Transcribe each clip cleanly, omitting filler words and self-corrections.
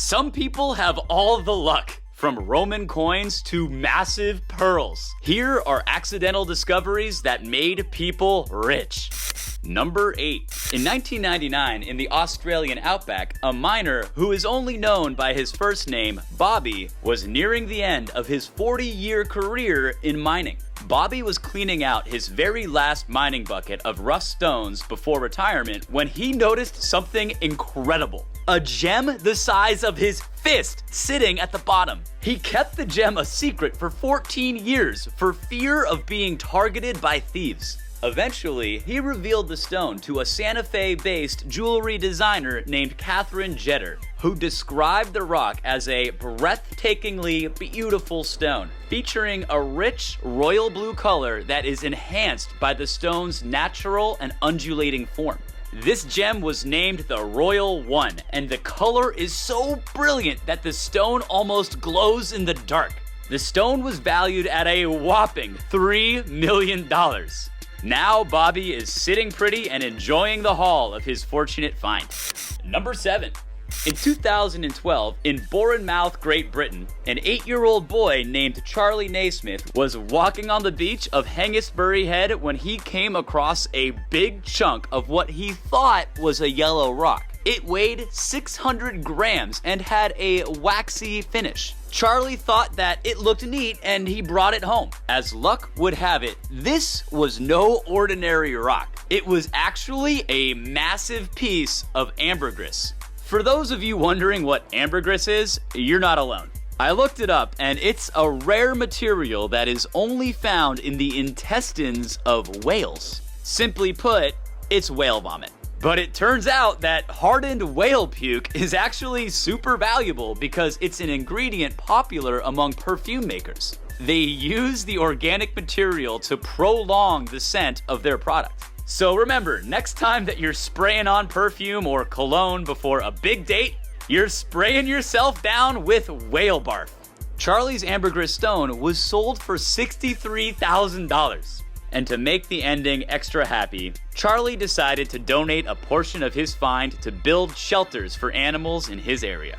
Some people have all the luck, from Roman coins to massive pearls. Here are accidental discoveries that made people rich. Number 8. In 1999, in the Australian outback, a miner who is only known by his first name, Bobby, was nearing the end of his 40-year career in mining. Bobby was cleaning out his very last mining bucket of rough stones before retirement when he noticed something incredible. A gem the size of his fist sitting at the bottom. He kept the gem a secret for 14 years for fear of being targeted by thieves. Eventually, he revealed the stone to a Santa Fe-based jewelry designer named Catherine Jeter, who described the rock as a breathtakingly beautiful stone, featuring a rich royal blue color that is enhanced by the stone's natural and undulating form. This gem was named the Royal One, and the color is so brilliant that the stone almost glows in the dark. The stone was valued at a whopping $3 million. Now Bobby is sitting pretty and enjoying the haul of his fortunate find. Number 7. In 2012, in Bournemouth, Great Britain, an 8-year-old boy named Charlie Naismith was walking on the beach of Hengistbury Head when he came across a big chunk of what he thought was a yellow rock. It weighed 600 grams and had a waxy finish. Charlie thought that it looked neat and he brought it home. As luck would have it, this was no ordinary rock. It was actually a massive piece of ambergris. For those of you wondering what ambergris is, you're not alone. I looked it up and it's a rare material that is only found in the intestines of whales. Simply put, it's whale vomit. But it turns out that hardened whale puke is actually super valuable because it's an ingredient popular among perfume makers. They use the organic material to prolong the scent of their product. So remember, next time that you're spraying on perfume or cologne before a big date, you're spraying yourself down with whale barf. Charlie's ambergris stone was sold for $63,000. And to make the ending extra happy, Charlie decided to donate a portion of his find to build shelters for animals in his area.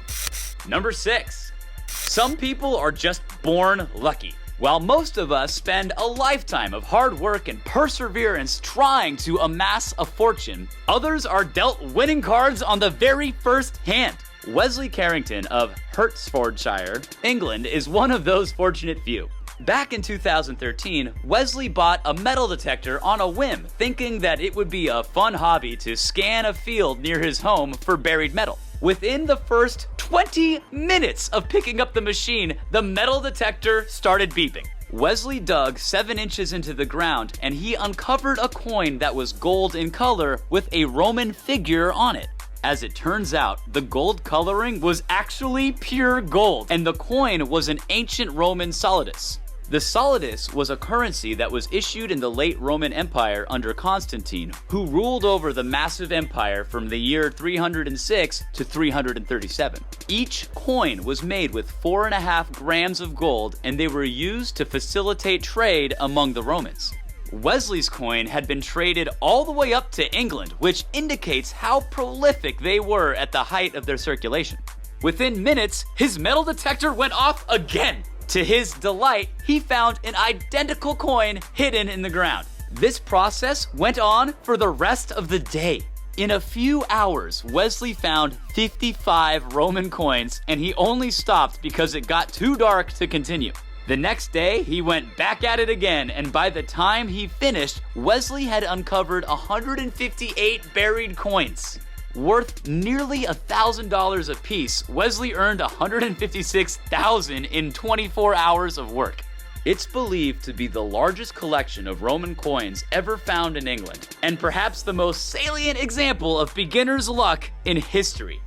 Number 6. Some people are just born lucky. While most of us spend a lifetime of hard work and perseverance trying to amass a fortune, others are dealt winning cards on the very first hand. Wesley Carrington of Hertfordshire, England, is one of those fortunate few. Back in 2013, Wesley bought a metal detector on a whim, thinking that it would be a fun hobby to scan a field near his home for buried metal. Within the first 20 minutes of picking up the machine, the metal detector started beeping. Wesley dug 7 inches into the ground and he uncovered a coin that was gold in color with a Roman figure on it. As it turns out, the gold coloring was actually pure gold, and the coin was an ancient Roman solidus. The solidus was a currency that was issued in the late Roman Empire under Constantine, who ruled over the massive empire from the year 306 to 337. Each coin was made with 4.5 grams of gold, and they were used to facilitate trade among the Romans. Wesley's coin had been traded all the way up to England, which indicates how prolific they were at the height of their circulation. Within minutes, his metal detector went off again. To his delight, he found an identical coin hidden in the ground. This process went on for the rest of the day. In a few hours, Wesley found 55 Roman coins, and he only stopped because it got too dark to continue. The next day, he went back at it again, and by the time he finished, Wesley had uncovered 158 buried coins. Worth nearly $1,000 apiece, Wesley earned $156,000 in 24 hours of work. It's believed to be the largest collection of Roman coins ever found in England, and perhaps the most salient example of beginner's luck in history.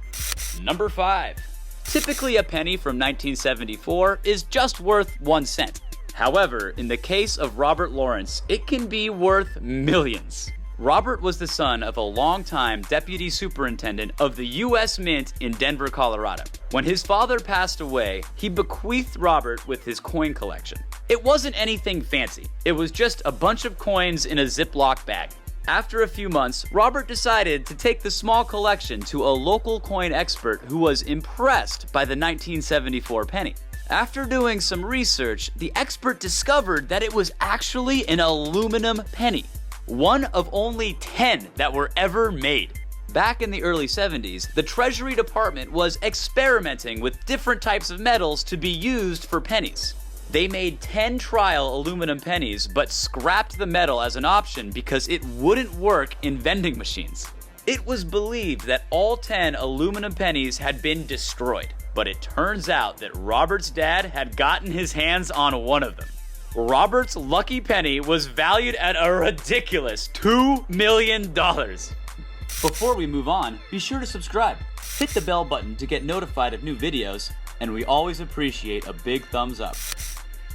Number 5. Typically, a penny from 1974 is just worth 1 cent. However, in the case of Robert Lawrence, it can be worth millions. Robert was the son of a longtime deputy superintendent of the U.S. Mint in Denver, Colorado. When his father passed away, he bequeathed Robert with his coin collection. It wasn't anything fancy. It was just a bunch of coins in a Ziploc bag. After a few months, Robert decided to take the small collection to a local coin expert who was impressed by the 1974 penny. After doing some research, the expert discovered that it was actually an aluminum penny, one of only 10 that were ever made. Back in the early 70s, the Treasury Department was experimenting with different types of metals to be used for pennies. They made 10 trial aluminum pennies, but scrapped the metal as an option because it wouldn't work in vending machines. It was believed that all 10 aluminum pennies had been destroyed, but it turns out that Robert's dad had gotten his hands on one of them. Robert's lucky penny was valued at a ridiculous $2 million. Before we move on, be sure to subscribe. Hit the bell button to get notified of new videos, and we always appreciate a big thumbs up.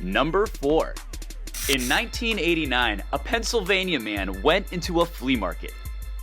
Number 4. In 1989, a Pennsylvania man went into a flea market.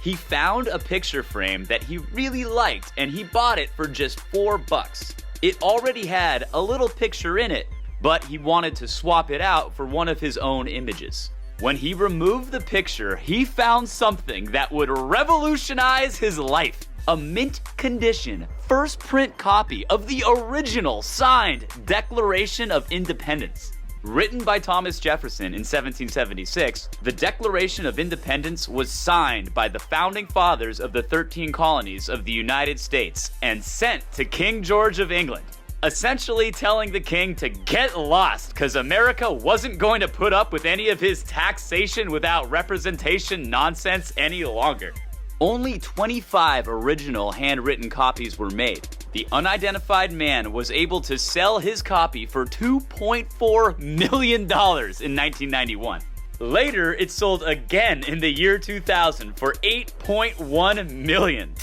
He found a picture frame that he really liked and he bought it for just $4. It already had a little picture in it, but he wanted to swap it out for one of his own images. When he removed the picture, he found something that would revolutionize his life. A mint condition, first print copy of the original signed Declaration of Independence. Written by Thomas Jefferson in 1776, the Declaration of Independence was signed by the founding fathers of the 13 colonies of the United States and sent to King George of England, essentially telling the king to get lost because America wasn't going to put up with any of his taxation without representation nonsense any longer. Only 25 original handwritten copies were made. The unidentified man was able to sell his copy for $2.4 million in 1991. Later, it sold again in the year 2000 for $8.1 million.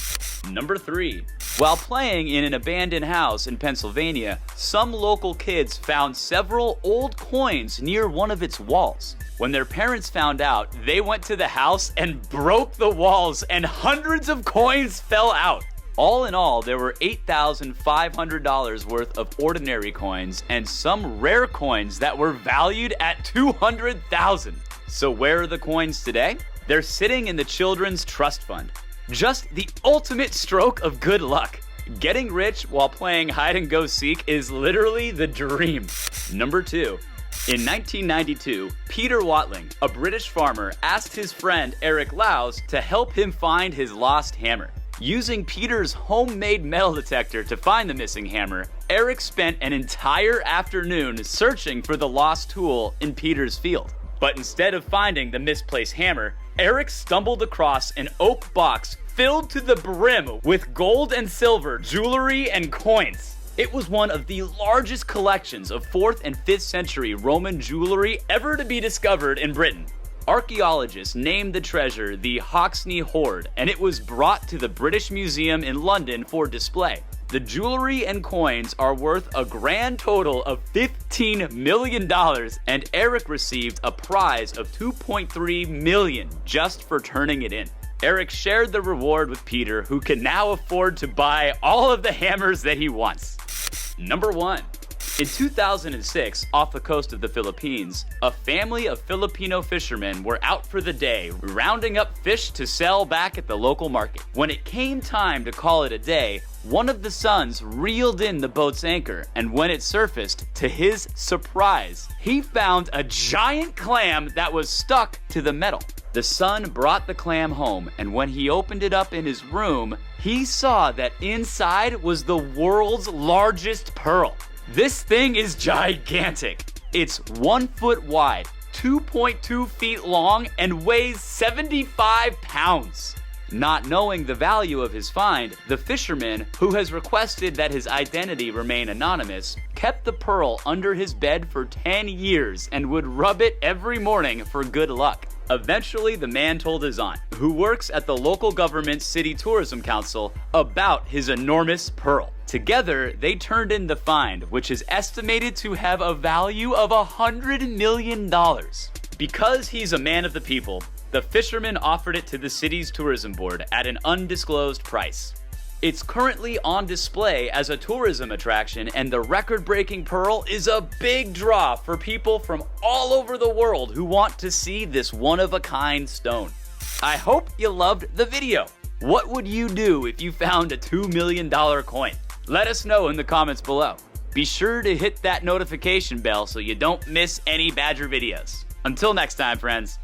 Number 3. While playing in an abandoned house in Pennsylvania, some local kids found several old coins near one of its walls. When their parents found out, they went to the house and broke the walls and hundreds of coins fell out. All in all, there were $8,500 worth of ordinary coins and some rare coins that were valued at $200,000. So where are the coins today? They're sitting in the Children's Trust Fund. Just the ultimate stroke of good luck. Getting rich while playing hide and go seek is literally the dream. Number 2. In 1992, Peter Watling, a British farmer, asked his friend Eric Lowes to help him find his lost hammer. Using Peter's homemade metal detector to find the missing hammer, Eric spent an entire afternoon searching for the lost tool in Peter's field. But instead of finding the misplaced hammer, Eric stumbled across an oak box filled to the brim with gold and silver jewelry and coins. It was one of the largest collections of 4th and 5th century Roman jewelry ever to be discovered in Britain. Archaeologists named the treasure the Hoxne Hoard, and it was brought to the British Museum in London for display. The jewelry and coins are worth a grand total of $15 million, and Eric received a prize of $2.3 million just for turning it in. Eric shared the reward with Peter, who can now afford to buy all of the hammers that he wants. Number 1. In 2006, off the coast of the Philippines, a family of Filipino fishermen were out for the day, rounding up fish to sell back at the local market. When it came time to call it a day, one of the sons reeled in the boat's anchor, and when it surfaced, to his surprise, he found a giant clam that was stuck to the metal. The son brought the clam home, and when he opened it up in his room, he saw that inside was the world's largest pearl. This thing is gigantic. It's 1 foot wide, 2.2 feet long, and weighs 75 pounds. Not knowing the value of his find, the fisherman, who has requested that his identity remain anonymous, kept the pearl under his bed for 10 years and would rub it every morning for good luck. Eventually, the man told his aunt, who works at the local government's City Tourism Council, about his enormous pearl. Together, they turned in the find, which is estimated to have a value of $100 million. Because he's a man of the people, the fisherman offered it to the city's tourism board at an undisclosed price. It's currently on display as a tourism attraction, and the record-breaking pearl is a big draw for people from all over the world who want to see this one-of-a-kind stone. I hope you loved the video. What would you do if you found a $2 million coin? Let us know in the comments below. Be sure to hit that notification bell so you don't miss any Badger videos. Until next time, friends.